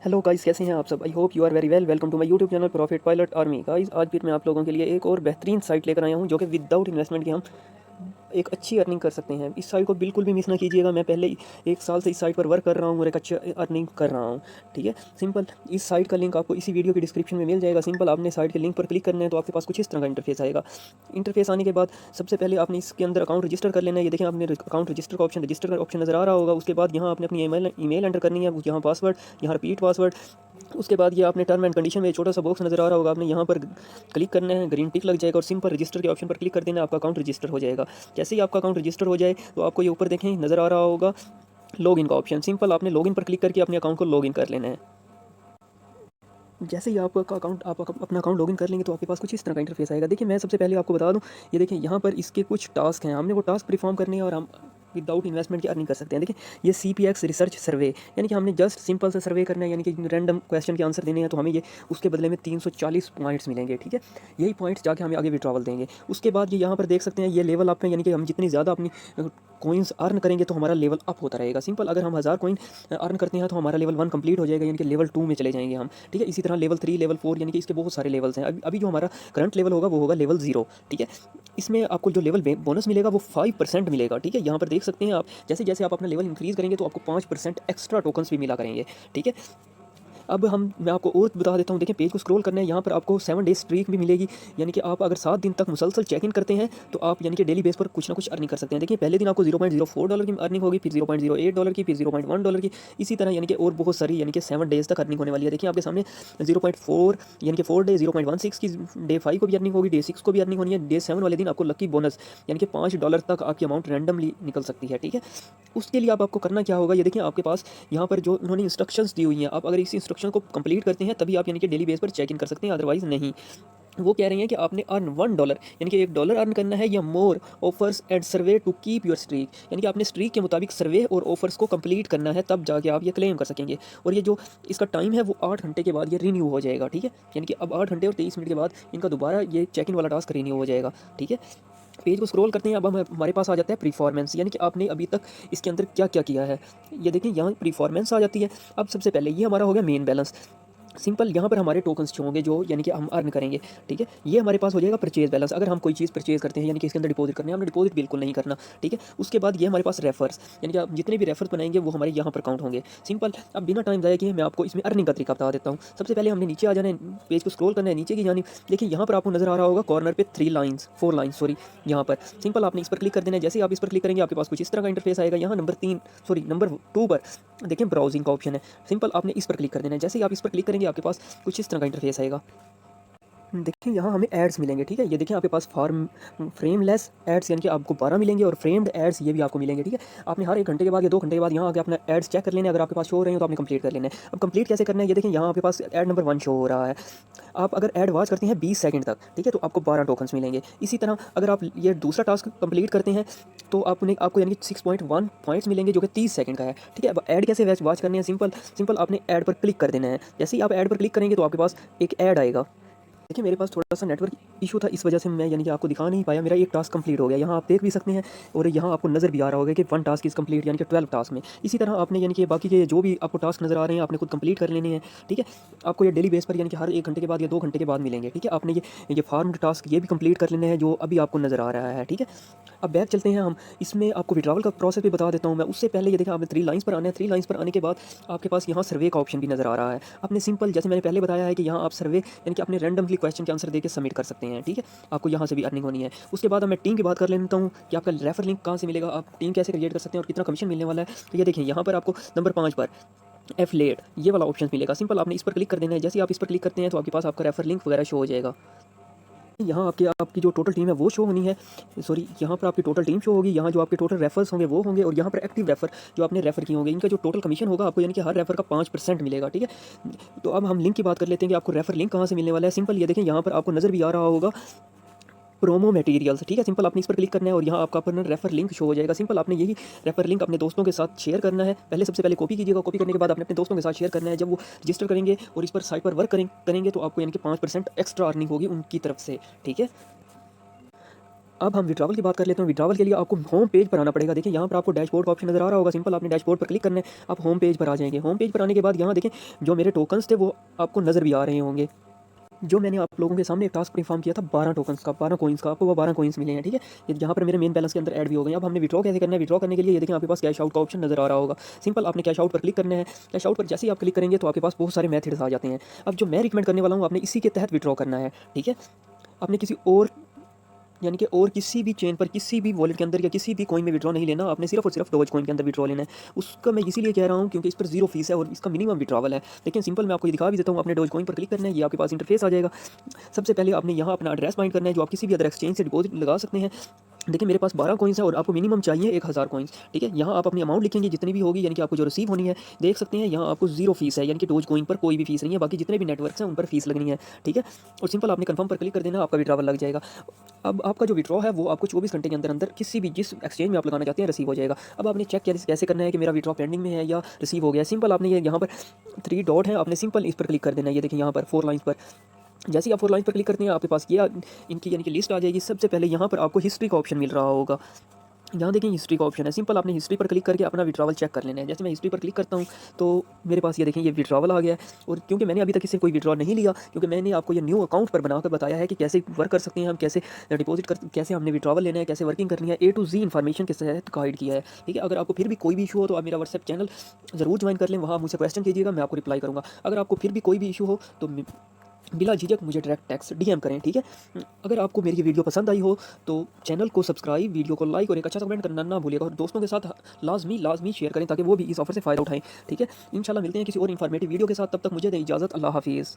Hello guys, कैसे हैं आप सब। I hope you are very well. Welcome to my YouTube channel profit pilot army. Guys, आज फिर मैं आप लोगों के लिए एक और बेहतरीन साइट लेकर आया हूं जो कि विदाउट इन्वेस्टमेंट के हम एक अच्छी अर्निंग कर सकते हैं। इस साइट को बिल्कुल भी मिस ना कीजिएगा। मैं पहले 1 साल से इस साइट पर वर्क कर रहा हूँ और एक अच्छा अर्निंग कर रहा हूँ। ठीक है, सिंपल इस साइट का लिंक आपको इसी वीडियो की डिस्क्रिप्शन में मिल जाएगा। सिंपल आपने साइट के लिंक पर क्लिक करना है तो आपके पास कुछ इस तरह का इंटरफेस आएगा। इंटरफेस आने के बाद सबसे पहले आपने इसके अंदर अकाउंट रजिस्टर कर लेना है। ये देखें, आपने अकाउंट रजिस्टर का ऑप्शन, रजिस्टर का ऑप्शन नज़र आ रहा होगा। उसके बाद यहाँ आपने अपनी ईमेल एंटर करनी है, यहाँ पासवर्ड, यहाँ रिपीट पासवर्ड। उसके बाद ये आपने टर्म एंड कंडीशन में छोटा सा बॉक्स नज़र आ रहा होगा, आपने यहाँ पर क्लिक करना है, ग्रीन टिक लग जाएगा और सिंपल रजिस्टर के ऑप्शन पर क्लिक कर देना है। आपका अकाउंट रजिस्टर हो जाएगा। जैसे ही आपका अकाउंट रजिस्टर हो जाए तो आपको ये ऊपर देखें नज़र आ रहा होगा लॉगिन का ऑप्शन। सिंपल आपने लॉगिन पर क्लिक करके अपने अकाउंट को लॉगिन कर लेना है। जैसे ही आपका अकाउंट आप अपना अकाउंट लॉगिन कर लेंगे तो आपके पास कुछ इस तरह का इंटरफेस आएगा। देखिए, मैं सबसे पहले आपको बता दूं, ये देखिए यहाँ पर इसके कुछ टास्क हैं, हमने वो टास्क परफॉर्म करने हैं और हम विदाउट इन्वेस्टमेंट की अर्निंग कर सकते हैं। देखिए, ये CPX रिसर्च सर्वे, यानी कि हमने जस्ट सिंपल सा सर्वे करना है, यानी कि रैंडम क्वेश्चन के आंसर देने हैं, तो हमें ये उसके बदले में 340 पॉइंट्स मिलेंगे। ठीक है, यही पॉइंट्स जाके हमें आगे विड्रॉवल देंगे। उसके बाद ये यहाँ पर देख सकते हैं ये लेवल अप है, यानी कि हम जितनी ज़्यादा अपनी कोइंस अर्न करेंगे तो हमारा लेवल अप होता रहेगा। सिंपल अगर हम 1000 कोइन अर्न करते हैं तो हमारा लेवल 1 कंप्लीट हो जाएगा, यानी कि लेवल 2 में चले जाएंगे हम। ठीक है, इसी तरह लेवल 3, लेवल 4, यानी कि इसके बहुत सारे लेवल्स हैं। अभी जो हमारा करंट लेवल होगा वो होगा लेवल 0। ठीक है, इसमें आपको जो लेवल बोनस मिलेगा वो 5% मिलेगा। ठीक है, यहाँ पर देख सकते हैं आप, जैसे जैसे आप अपना लेवल इंक्रीज़ करेंगे तो आपको 5% एक्स्ट्रा टोकन्स भी मिला करेंगे। ठीक है, अब मैं आपको और बता देता हूँ। देखिए, पेज को स्क्रॉल करना है, यहाँ पर आपको 7 डेज स्ट्रीक भी मिलेगी, यानी कि आप अगर 7 दिन तक मुसलसल चेक इन करते हैं तो आप यानी कि डेली बेस पर कुछ ना कुछ अर्निंग कर सकते हैं। देखिए, पहले दिन आपको $0.04 की अर्निंग होगी, फिर $0.08 की, फिर $0.1 की, इसी तरह यानी कि और बहुत सारी यानी कि 7 डेज तक अर्निंग होने वाली है। देखिए, आपके सामने 0.4 यानी कि 4 डे 0.16 की डे 5 को भी अर्निंग होगी, डे 6 को भी अर्निंग होनी है, डे 7 वाले दिन आपको लकी बोनस यानी कि $5 तक आपकी अमाउंट रैंडमली निकल सकती है। ठीक है, उसके लिए आपको करना क्या होगा, ये देखिए आपके पास यहाँ पर जो उन्होंने इंस्ट्रक्शंस दी हुई हैं, आप अगर इस इंस्ट्रक्शन को कंप्लीट करते हैं तभी आप यानी कि डेली बेस पर चेक इन कर सकते हैं, अदरवाइज नहीं। वो कह रही हैं कि आपने अर्न $1 यानी कि $1 अर्न करना है या more offers and survey to keep your streak, यानी कि आपने स्ट्रीक के मुताबिक सर्वे और ऑफर्स को कंप्लीट करना है, तब जाके आप ये क्लेम कर सकेंगे। और ये जो इसका टाइम है वो 8 घंटे के बाद ये रिन्यू हो जाएगा। ठीक है, यानी कि अब 8 घंटे और 23 मिनट के बाद इनका दोबारा ये चेक इन वाला टास्क रिन्यू हो जाएगा। ठीक है, पेज को स्क्रॉल करते हैं, अब हम हमारे पास आ जाता है परफॉर्मेंस, यानी कि आपने अभी तक इसके अंदर क्या क्या किया है। ये देखिए, यहाँ परफॉर्मेंस आ जाती है। अब सबसे पहले ये हमारा हो गया मेन बैलेंस। सिंपल यहाँ पर हमारे टोकन्स जो होंगे, जो यानी कि हम अर्न करेंगे। ठीक है, ये हमारे पास हो जाएगा परचेज बैलेंस। अगर हम कोई चीज़ परचेज करते हैं यानी कि इसके अंदर डिपॉजिट करने हैं, हमने डिपॉजिट बिल्कुल नहीं करना। ठीक है, उसके बाद ये हमारे पास रेफर्स, यानी कि आप जितने भी रेफर्स बनाएंगे वो हमारे यहाँ पर काउंट होंगे। सिंपल, अब बिना टाइम ज़ाया किए मैं आपको इसमें अर्निंग का तरीका बता देता हूँ। सबसे पहले हमने नीचे आ जाना है, पेज को स्क्रॉल करना है नीचे की जानी। देखिए, यहाँ पर आपको नजर आ रहा होगा कॉर्नर पे 4 लाइन्स सॉरी, यहाँ पर सिंपल आपने इस पर क्लिक कर देना है। जैसे ही आप इस पर क्लिक करेंगे आपके पास कुछ इस तरह का इंटरफेस आएगा। यहाँ नंबर 2 पर देखिए ब्राउजिंग का ऑप्शन है, सिंपल आपने इस पर क्लिक कर देना है। जैसे ही आप इस पर क्लिक करेंगे आपके पास कुछ इस तरह का इंटरफेस आएगा। देखिए, यहाँ हमें एड्स मिलेंगे। ठीक है, ये देखिए आपके पास फ्रेमलेस एड्स यानी कि आपको 12 मिलेंगे और फ्रेम्ड एड्स ये भी आपको मिलेंगे। ठीक है, आपने हर 1 घंटे के बाद या 2 घंटे के बाद यहाँ आके अपना एड्स चेक कर लेना है। अगर आपके पास शो हो रहे हैं तो आपने कंप्लीट कर लेना है। अब कंप्लीट कैसे करना है, ये देखिए यहाँ आपके पास एड नंबर 1 शो हो रहा है। आप अगर एड वॉच करते हैं 20 सेकंड तक, ठीक है, तो आपको 12 टोकन्स मिलेंगे। इसी तरह अगर आप ये दूसरा टास्क कंप्लीट करते हैं तो आपको यानी कि 6.1 पॉइंट्स मिलेंगे, जो कि 30 सेकंड का है। ठीक है, अब ऐड कैसे वॉच करनी है, सिंपल आपने ऐड पर क्लिक कर देना है। जैसे ही आप ऐड पर क्लिक करेंगे तो आपके पास एक ऐड आएगा। देखिए, मेरे पास थोड़ा सा नेटवर्क इशू था, इस वजह से मैं यानी कि आपको दिखा नहीं पाया। मेरा एक टास्क कंप्लीट हो गया, यहाँ आप देख भी सकते हैं और यहाँ आपको नज़र भी आ रहा होगा कि 1 टास्क इज़ कंप्लीट, यानी कि 12 टास्क में। इसी तरह आपने यानी कि बाकी के जो भी आपको टास्क नज़र आ रहे हैं आपने खुद कंप्लीट कर लेने हैं। ठीक है, आपको ये डेली बेस पर यानी कि हर 1 घंटे के बाद या 2 घंटे के बाद मिलेंगे। ठीक है, आपने ये फार्म टास्क ये भी कंप्लीट कर लेने हैं जो अभी आपको नज़र आ रहा है। ठीक है, अब बैक चलते हैं हम, इसमें आपको विड्रॉवल का प्रोसेस भी बता देता हूँ मैं। उससे पहले ये देखिए, आपने 3 लाइन्स पर आना है। 3 लाइन्स पर आने के बाद आपके पास यहाँ सर्वे का ऑप्शन भी नज़र आ रहा है। आपने सिंपल, जैसे मैंने पहले बताया है कि यहाँ आप सर्वे यानी कि अपने रैंडमली क्वेश्चन के आंसर देकर सबमिट कर सकते हैं। ठीक है, आपको यहाँ से भी अर्निंग होनी है। उसके बाद अब मैं टीम की बात कर लेता हूँ कि आपका रेफर लिंक कहाँ से मिलेगा, आप टीम कैसे क्रिएट कर सकते हैं और कितना कमीशन मिलने वाला है। तो ये देखिए, यहाँ पर आपको नंबर 5 पर एफिलिएट ये वाला ऑप्शन मिलेगा। सिंपल आपने इस पर क्लिक कर देना है। जैसे ही आप इस पर क्लिक करते हैं तो आपके पास आपका रेफर लिंक वगैरह शो हो जाएगा। यहाँ आपकी जो टोटल टीम है वो शो होनी है, सॉरी, यहाँ पर आपकी टोटल टीम शो होगी। यहाँ जो आपके टोटल रेफर्स होंगे वो होंगे और यहाँ पर एक्टिव रेफर जो आपने रेफर किए होंगे, इनका जो टोटल कमीशन होगा आपको यानी कि हर रेफर का 5% मिलेगा। ठीक है, तो अब हम लिंक की बात कर लेते हैं कि आपको रेफर लिंक कहाँ से मिलने वाला है। सिंपल, ये देखें यहाँ पर आपको नज़र भी आ रहा होगा प्रोमो मटेरियल्स। ठीक है, सिंपल आपने इस पर क्लिक करना है और यहाँ आपका अपना रेफर लिंक शो हो जाएगा। सिंपल आपने यही रेफर लिंक अपने दोस्तों के साथ शेयर करना है। सबसे पहले कॉपी कीजिएगा, कॉपी करने के बाद आपने अपने दोस्तों के साथ शेयर करना है। जब वो रजिस्टर करेंगे और इस पर साइट पर वर्क करेंगे तो आपको यानी कि 5% एक्स्ट्रा अर्निंग होगी उनकी तरफ से। ठीक है, अब हम विड्रॉवल की बात कर लेते हैं। विड्रॉवल के लिए आपको होम पेज पर आना पड़ेगा। देखिए यहाँ पर आपको डैशबोर्ड का ऑप्शन नज़र आ रहा होगा। सिंपल आपने डैशबोर्ड पर क्लिक करना है, आप होम पेज पर आ जाएंगे। होम पेज पर आने के बाद यहाँ देखें जो मेरे टोकन्स थे वो आपको नज़र भी आ रहे होंगे। जो मैंने आप लोगों के सामने एक टास्क परफॉर्म किया था 12 टोकन्स का, 12 कॉइन्स का, आपको वो 12 कॉइन्स मिले हैं। ठीक है, ये यहाँ पर मेरे मेन बैलेंस के अंदर ऐड भी हो गए। अब हमने विड्रॉ कैसे करना है? विड्रॉ करने के लिए ये देखें आपके पास कैश आउट का ऑप्शन नज़र आ रहा होगा। सिंपल आपने कैश आउट पर क्लिक करना है। कैश आउट पर जैसे ही आप क्लिक करेंगे तो आपके पास बहुत सारे मेथड्स आ जाते हैं। अब जो मैं रिकमेंड करने वाला हूँ आपने इसी के तहत विड्रॉ करना है। ठीक है, आपने किसी और यानी कि और किसी भी चेन पर, किसी भी वॉलेट के अंदर या किसी भी कॉइन में विड्रॉ नहीं लेना, आपने सिर्फ और सिर्फ डॉज कॉइन के अंदर विड्रॉ लेना है। उसका मैं इसीलिए कह रहा हूँ क्योंकि इस पर जीरो फीस है और इसका मिनिमम विड्रॉवल है। लेकिन सिंपल मैं आपको ये दिखा भी देता हूँ। आपने डॉज कॉइन पर क्लिक करना है, ये आपके पास इंटरफेस आ जाएगा। सबसे पहले आपने यहाँ अपना एड्रेस फाइंड करना है जो आप किसी भी अदर एक्सचेंज से डिपॉजिट लगा सकते हैं। देखिए मेरे पास 12 कॉइन्स है और आपको मिनिमम चाहिए 1000 कॉइन्स। ठीक है, यहाँ आप अपनी अमाउंट लिखेंगे जितनी भी होगी, यानी कि आपको जो रिसीव होनी है। देख सकते हैं यहाँ आपको जीरो फीस है, यानी कि डॉज कॉइन पर कोई भी फीस नहीं है। बाकी जितने भी नेटवर्क्स हैं उन पर फीस लगनी है। ठीक है, और सिंपल आपने कंफर्म पर क्लिक कर देना, आपका विड्रॉवल लग जाएगा। अब आपका जो विड्रॉ है वो आपको 24 घंटे के अंदर अंदर किसी भी जिस एक्सचेंज में आप लगाना चाहते हैं रिसीव हो जाएगा। अब आपने चेक कैसे करना है कि मेरा विड्रॉ पेंडिंग में है या रिसीव हो गया। सिंपल आपने ये यहाँ पर 3 डॉट है, आपने सिंपल इस पर क्लिक कर देना है। ये देखिए यहाँ पर 4 लाइन्स पर, जैसे ही आप 4 लाइन पर क्लिक करते हैं आपके पास ये इनकी यानी कि लिस्ट आ जाएगी। सबसे पहले यहाँ पर आपको हिस्ट्री का ऑप्शन मिल रहा होगा। यहाँ देखिए हिस्ट्री का ऑप्शन है। सिंपल आपने हिस्ट्री पर क्लिक करके अपना विड्रॉवल चेक कर लेना है। जैसे मैं हिस्ट्री पर क्लिक करता हूँ तो मेरे पास ये देखें ये विड्रॉवल आ गया है। और क्योंकि मैंने अभी तक इससे कोई विड्रॉ नहीं लिया, क्योंकि मैंने आपको ये न्यू अकाउंट पर बनाकर बताया है कि कैसे वर्क कर सकते हैं हम, कैसे डिपॉजिट कर, कैसे हमने विड्रॉवल लेना है, कैसे वर्किंग करनी है, A to Z इन्फॉर्मेशन के तहत गाइड किया है। ठीक है, अगर आपको फिर भी कोई भी इशू हो तो आप मेरा व्हाट्सएप चैनल ज़रूर ज्वाइन कर लें, वहाँ मुझसे क्वेश्चन कीजिएगा, मैं आपको रिप्लाई करूँगा। अगर आपको फिर भी कोई भी इशू हो तो बिला झिझक मुझे डायरेक्ट टेक्स्ट DM करें। ठीक है, अगर आपको मेरी ये वीडियो पसंद आई हो तो चैनल को सब्सक्राइब, वीडियो को लाइक और एक अच्छा कमेंट करना ना भूलिएगा। और दोस्तों के साथ लाजमी शेयर करें ताकि वो भी इस ऑफर से फ़ायदा उठाएं। ठीक है, इंशाल्लाह मिलते हैं किसी और इन्फॉर्मेटिव वीडियो के साथ। तब तक मुझे दें इजाज़त। अल्लाह हाफिज़।